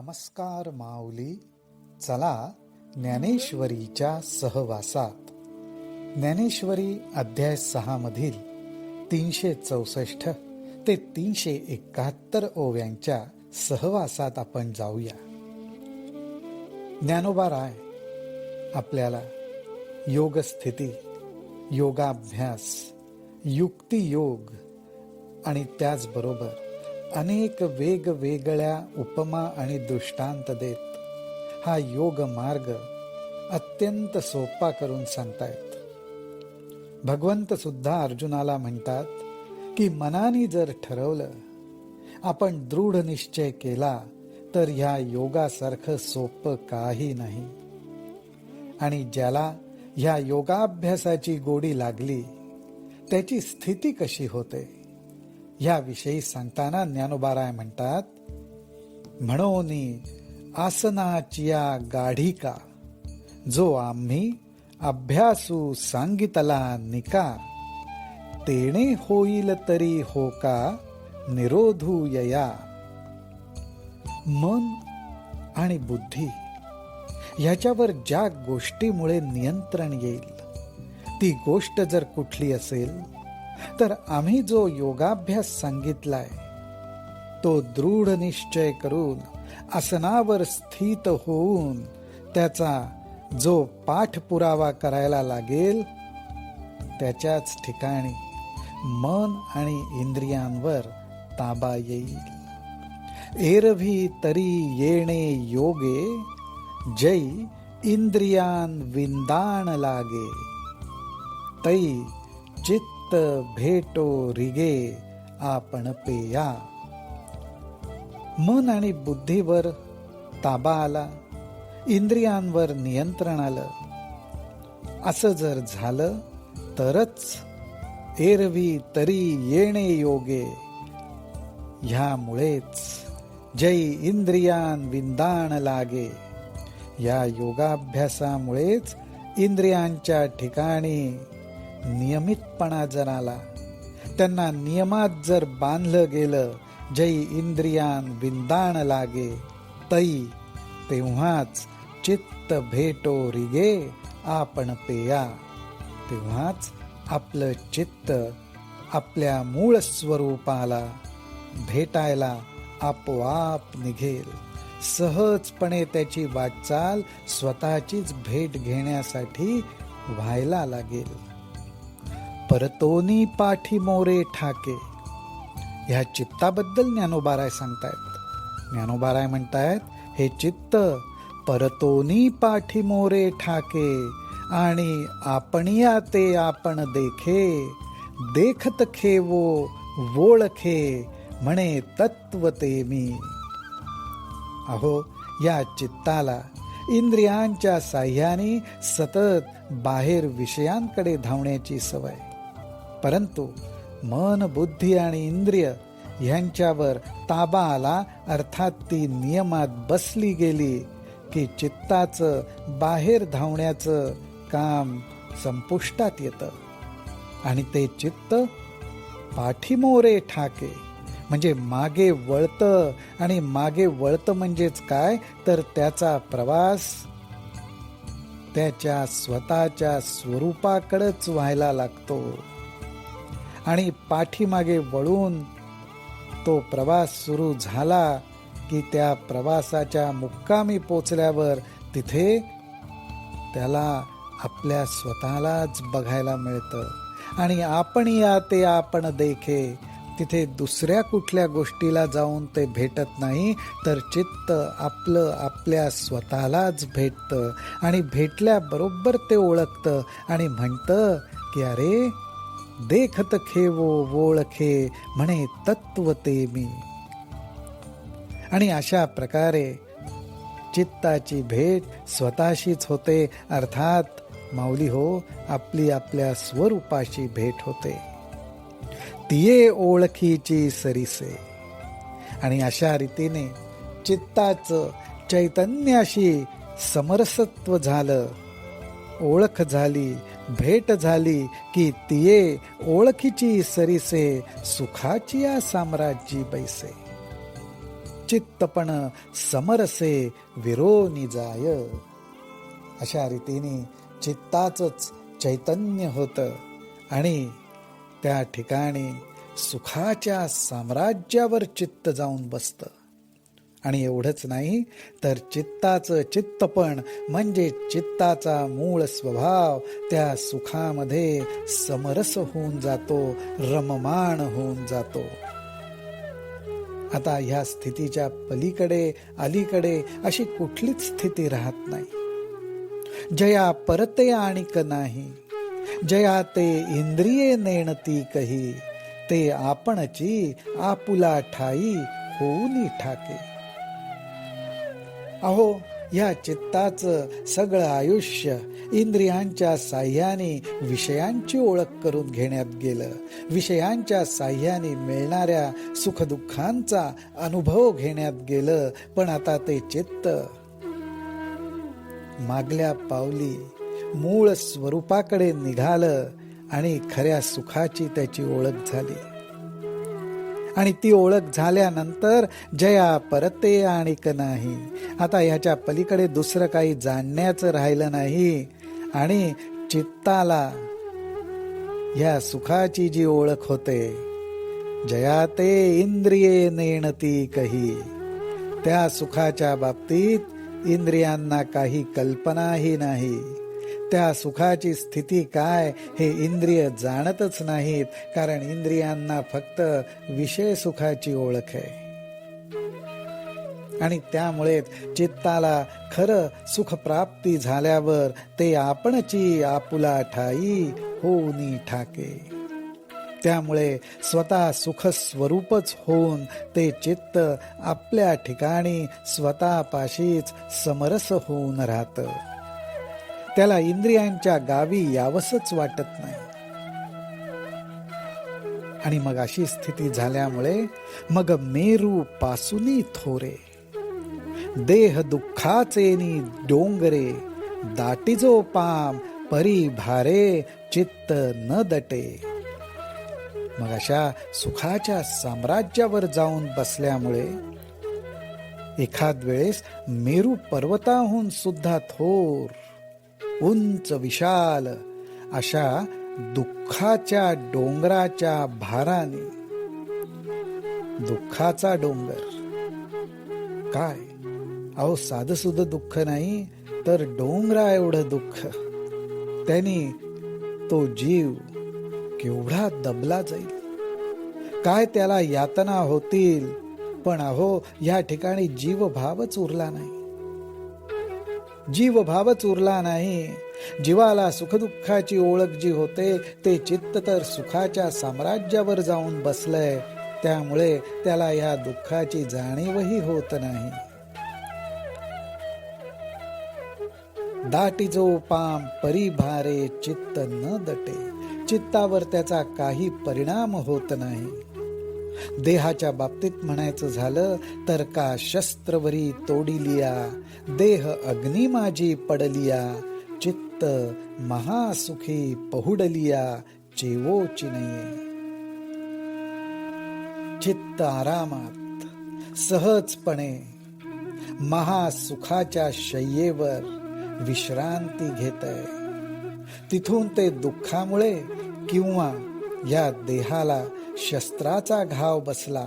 नमस्कार माऊली. चला ज्ञानेश्वरीच्या सहवासात. ज्ञानेश्वरी अध्याय 6 मधील 364 ते 371 ओव्यांच्या सहवासात आपण जाऊया. ज्ञानोबा राय आपल्याला योगस्थिती, योगाभ्यास, युक्तियोग आणि त्याचबरोबर अनेक वेगवेगळ्या उपमा आणि दृष्टांत देत हा योग मार्ग अत्यंत सोपा करून सांगतायत. भगवंत सुद्धा अर्जुनाला म्हणतात की मनाने जर ठरवलं, आपण दृढ निश्चय केला तर ह्या योगासारखं सोपं काही नाही. आणि ज्याला ह्या योगाभ्यासाची गोडी लागली त्याची स्थिती कशी होते याविषयी सांगताना ज्ञानोबाराय म्हणतात, म्हणोनी आसनाचिया गाढिका जो आम्ही अभ्यासू सांगितला निका तेणे होईल तरी होका निरोधू यया. मन आणि बुद्धी ह्याच्यावर ज्या गोष्टीमुळे नियंत्रण येईल ती गोष्ट जर कुठली असेल तर आम्ही जो योगाभ्यास सांगितलाय तो दृढ निश्चय करून आसनावर स्थित होऊन त्याचा जो पाठपुरावा करायला लागेल त्याच्याच ठिकाणी मन आणि इंद्रियांवर ताबा येईल. एरवी तरी येणे योगे जै इंद्रियान विंदाण लागे तै चित्त भेटो रिगे आपण पेया. मन आणि बुद्धीवर ताबा आला, इंद्रियांवर नियंत्रण आलं, असं जर झालं तरच एरवी तरी येणे योगे, ह्यामुळेच जै इंद्रियान विंदाण लागे, या योगाभ्यासामुळेच इंद्रियांच्या ठिकाणी नियमितपणा जर आला, त्यांना नियमात जर बांधलं गेलं, जै इंद्रियान विंदाण लागे तै तेव्हाच चित्त भेटो रिगे आपण पेया, तेव्हाच आपलं चित्त आपल्या मूळ स्वरूपाला भेटायला आपोआप निघेल. सहजपणे त्याची वाटचाल स्वतःचीच भेट घेण्यासाठी व्हायला लागेल. परतोनी पाठी मोरे ठाके, ह्या चित्ताबद्दल ज्ञानोबाराय सांगतायत. ज्ञानोबाराय म्हणतायत, हे चित्त परतोनी पाठी मोरे ठाके आणि आपणिया ते आपण देखे, देखत खेवो वोळखे म्हणे तत्व ते मी. अहो, या चित्ताला इंद्रियांच्या साह्याने सतत बाहेर विषयांकडे धावण्याची सवय, परंतु मन, बुद्धी आणि इंद्रिय यांच्यावर ताबा आला, अर्थात ती नियमात बसली गेली की चित्ताचं बाहेर धावण्याचं काम संपुष्टात येतं आणि ते चित्त पाठीमोरे ठाके म्हणजे मागे वळतं. आणि मागे वळतं म्हणजेच काय, तर त्याचा प्रवास त्याच्या स्वतःच्या स्वरूपाकडेच व्हायला लागतो. आणि पाठीमागे वळून तो प्रवास सुरू झाला की त्या प्रवासाच्या मुक्कामी पोचल्यावर तिथे त्याला आपल्या स्वतःलाच बघायला मिळतं. आणि आपण या ते आपण देखे, तिथे दुसऱ्या कुठल्या गोष्टीला जाऊन ते भेटत नाही, तर चित्त आपलं आपल्या स्वतःलाच भेटतं. आणि भेटल्याबरोबर ते ओळखतं आणि म्हणतं की अरे देखत खेवो वोळखे म्हणे तत्व ते मी. आणि अशा प्रकारे चित्ताची भेट स्वतःशीच होते, अर्थात माऊली हो, आपली आपल्या स्वरूपाशी भेट होते. तिये ओळखीची सरीसे. आणि अशा रीतीने चित्ताचं चैतन्याशी समरसत्व झालं, ओळख झाली, भेट झाली की तिये ओळखीची सरीसे सुखाची या साम्राज्यी बैसे. चित्तपण समरसे विरोनी जाय. अशा रीतीने चित्ताचंच चैतन्य होतं आणि त्या ठिकाणी सुखाच्या साम्राज्यावर चित्त जाऊन बसतं. आणि एवढंच नाही तर चित्ताचं चित्तपण म्हणजे चित्ताचा मूळ स्वभाव त्या सुखामध्ये समरस होऊन जातो, रममाण होऊन जातो. आता ह्या स्थितीच्या पलीकडे अलीकडे अशी कुठलीच स्थिती राहत नाही. जया परते आणिक नाही, जया ते इंद्रिये नेणती कही, ते आपणची आपुला ठाई होऊनी ठाके. अहो, या चित्ताचं सगळं आयुष्य इंद्रियांच्या साह्याने विषयांची ओळख करून घेण्यात गेलं. विषयांच्या साह्याने मिळणाऱ्या सुखदुःखांचा अनुभव घेण्यात गेलं. पण आता ते चित्त मागल्या पावली मूळ स्वरूपाकडे निघालं आणि खऱ्या सुखाची त्याची ओळख झाली. आणि ती ओळख झाल्यानंतर जया परते आणिक नाही. आता ह्याच्या पलीकडे दुसरं काही जाणण्याचं राहिलं नाही. आणि चित्ताला ह्या सुखाची जी ओळख होते, जया ते इंद्रिये नेणती कही, त्या सुखाच्या बाबतीत इंद्रियांना काही कल्पनाही नाही. त्या सुखाची स्थिती काय हे इंद्रिय जाणतच नाहीत, कारण इंद्रियांना फक्त विषय सुखाची ओळख आहे. आणि त्यामुळे चित्ताला खरं सुखप्राप्ती झाल्यावर ते आपणची आपुला ठाई होऊनी ठाके. त्यामुळे स्वतः सुख स्वरूपच होऊन ते चित्त आपल्या ठिकाणी स्वतःपाशीच समरस होऊन राहतं. त्याला इंद्रियांच्या गावी यावंसच वाटत नाही. आणि मग अशी स्थिती झाल्यामुळे मग मेरू पासूनी थोरे, देह दुःखाचेनी डोंगरे, दाटीजो पाम परी भारे, चित्त न दटे. मग अशा सुखाच्या साम्राज्यावर जाऊन बसल्यामुळे एखाद वेळेस मेरू पर्वताहून सुद्धा थोर, उंच विशाल अशा दुःखाच्या डोंगराच्या भाराने, दुःखाचा डोंगर काय, अहो साधंसुध दुःख नाही तर डोंगरा एवढं दुःख, त्यांनी तो जीव केवढा दबला जाईल, काय त्याला यातना होतील. पण अहो या ठिकाणी जीवभावच उरला नाही. जीवभावच उरला नाही. जीवाला सुखदुःखाची ओळख जी होते ते चित्त तर सुखाच्या साम्राज्यावर जाऊन बसलंय. त्यामुळे त्याला या दुःखाची जाणीवही होत नाही. दाटीजो पाम परी भारे, चित्त न दटे. चित्तावर त्याचा काही परिणाम होत नाही. देहाच्या बाबतीत म्हणायचं झालं तर का शस्त्रवरी तोडिलिया, देह अग्नी माझी पडलिया, चित्त महासुखी पहुडलिया, चेवोची नये. चित्त आरामात सहजपणे महासुखाच्या शय्येवर विश्रांती घेतय. तिथून ते दुःखामुळे किंवा या देहाला शस्त्राचा घाव बसला.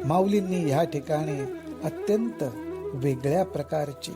माऊलींनी ह्या ठिकाणी अत्यंत वेगळ्या प्रकारची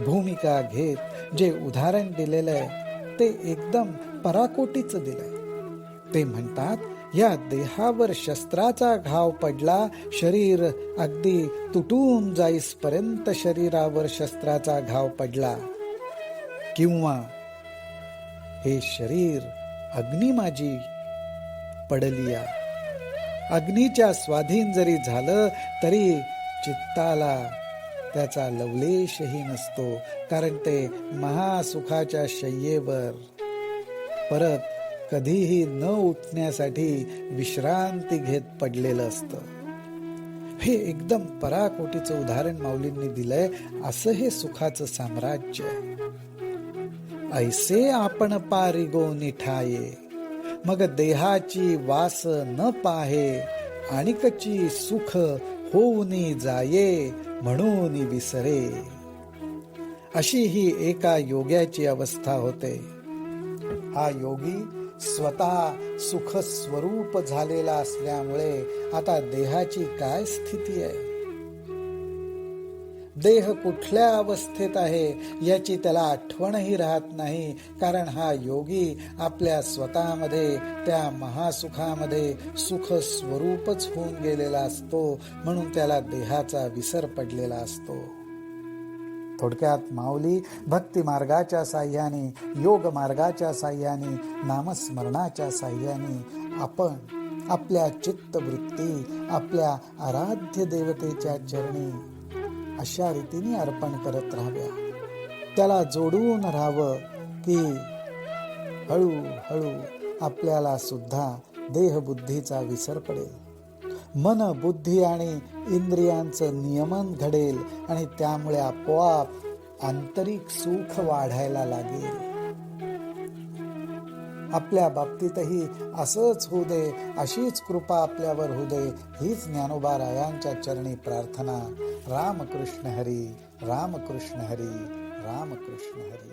भूमिका घेत जे उदाहरण दिलेलं आहे ते एकदम पराकोटीचं दिलंय. ते म्हणतात, या देहावर शस्त्राचा घाव पडला, शरीर अगदी तुटून जाईसपर्यंत शरीरावर शस्त्राचा घाव पडला, किंवा हे शरीर अग्नी माझी पडलिया, अग्नीच्या स्वाधीन जरी झालं तरी चित्ताला त्याचा लवलेशही नसतो, कारण ते महासुखाच्या शय्येवर परत कधीही न उठण्यासाठी विश्रांती घेत पडलेलं असतं. हे एकदम पराकोटीचं उदाहरण माऊलींनी दिलंय. असं हे सुखाचं साम्राज्य आहे. ऐसे आपण पारिगो निठाये, मग देहाची वास न पाहे, आणिकची सुख होऊनी जाये म्हणून विसरे. अशी ही एका योग्याची अवस्था होते. हा योगी स्वतः सुख स्वरूप झालेला असल्यामुळे आता देहाची काय स्थिती आहे, देह कुठल्या अवस्थेत आहे याची त्याला आठवणही राहत नाही. कारण हा योगी आपल्या स्वतःमध्ये त्या महासुखामध्ये सुख स्वरूपच होऊन गेलेला असतो, म्हणून त्याला देहाचा विसर पडलेला असतो. थोडक्यात माऊली भक्ती मार्गाच्या साह्याने, योग मार्गाच्या साह्याने, नामस्मरणाच्या साह्याने आपण आपल्या चित्तवृत्ती आपल्या आराध्य देवतेच्या चरणी अशा रीतीने अर्पण करत राहाव्या. त्याला जोडून राहावं की हळूहळू आपल्याला सुद्धा देहबुद्धीचा विसर पडेल. मन, बुद्धी आणि इंद्रियांचं नियमन घडेल आणि त्यामुळे आपोआप आंतरिक सुख वाढायला लागेल. आपल्या बाबतीतही असंच होऊ दे, अशीच कृपा आपल्यावर होऊ दे, हीच ज्ञानोबा रायांच्या चरणी प्रार्थना. रामकृष्ण हरी, रामकृष्ण हरी, रामकृष्ण हरी.